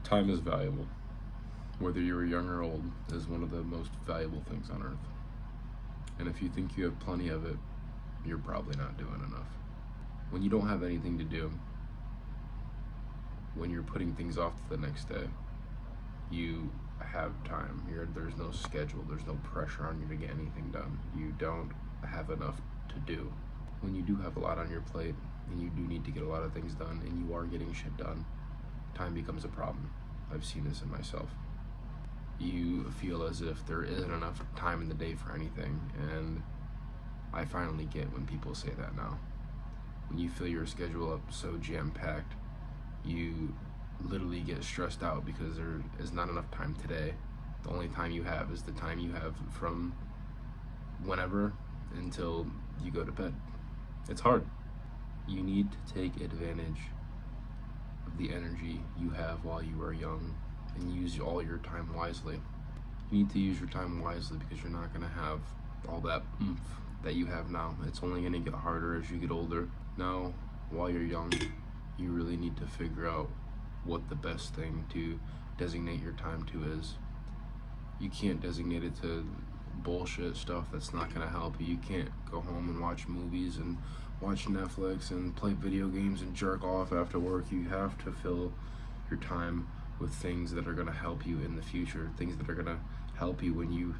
Time is valuable. Whether you are young or old, it is one of the most valuable things on earth. And if you think you have plenty of it, you're probably not doing enough. When you don't have anything to do, when you're putting things off to the next day, you have time. There's no schedule, there's no pressure on you to get anything done. You don't have enough to do. When you do have a lot on your plate, and you do need to get a lot of things done, and you are getting shit done, time becomes a problem. I've seen this in myself. You feel as if there isn't enough time in the day for anything, and I finally get when people say that now. When you fill your schedule up so jam-packed, you literally get stressed out because there is not enough time today. The only time you have is the time you have from whenever until you go to bed. It's hard. You need to take advantage of the energy you have while you are young and use all your time wisely. You need to use your time wisely because you're not going to have all that oomph that you have now. It's only going to get harder as you get older. Now, while you're young, you really need to figure out what the best thing to designate your time to is. You can't designate it to bullshit stuff that's not going to help you. You can't go home and watch movies and watch Netflix and play video games and jerk off after work. You have to fill your time with things that are going to help you in the future, things that are going to help you when you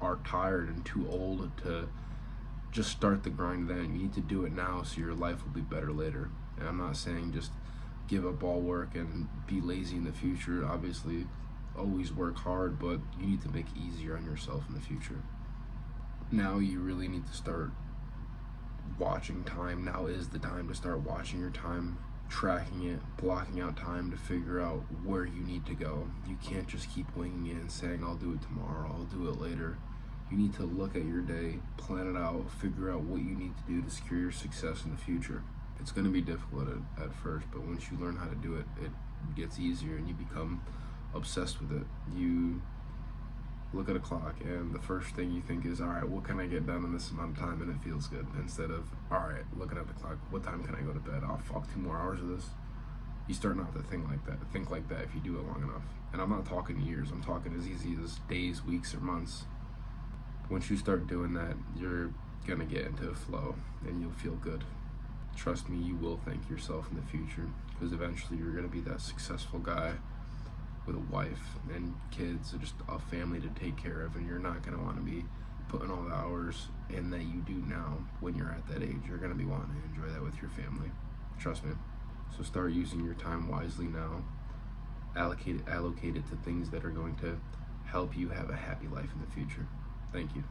are tired and too old to just start the grind then. You need to do it now so your life will be better later. And I'm not saying just give up all work and be lazy in the future. Obviously, always work hard, but you need to make it easier on yourself in the future. Now you really need to start watching time. Now is the time to start watching your time, tracking it, blocking out time to figure out where you need to go. You can't just keep winging it and saying, I'll do it tomorrow, I'll do it later. You need to look at your day, plan it out, figure out what you need to do to secure your success in the future. It's going to be difficult at first, but once you learn how to do it, it gets easier and you become obsessed with it. You look at a clock and the first thing you think is, all right, what can I get done in this amount of time, and it feels good, instead of, all right, looking at the clock, what time can I go to bed? Oh fuck, 2 more hours of this. You start not to think like that if you do it long enough. And I'm not talking years, I'm talking as easy as days, weeks, or months. Once you start doing that, you're gonna get into a flow and you'll feel good. Trust me, you will thank yourself in the future, because eventually you're gonna be that successful guy with a wife and kids, or just a family to take care of, and you're not going to want to be putting all the hours in that you do now. When you're at that age, you're going to be wanting to enjoy that with your family. Trust me. So start using your time wisely now. Allocate it to things that are going to help you have a happy life in the future. Thank you.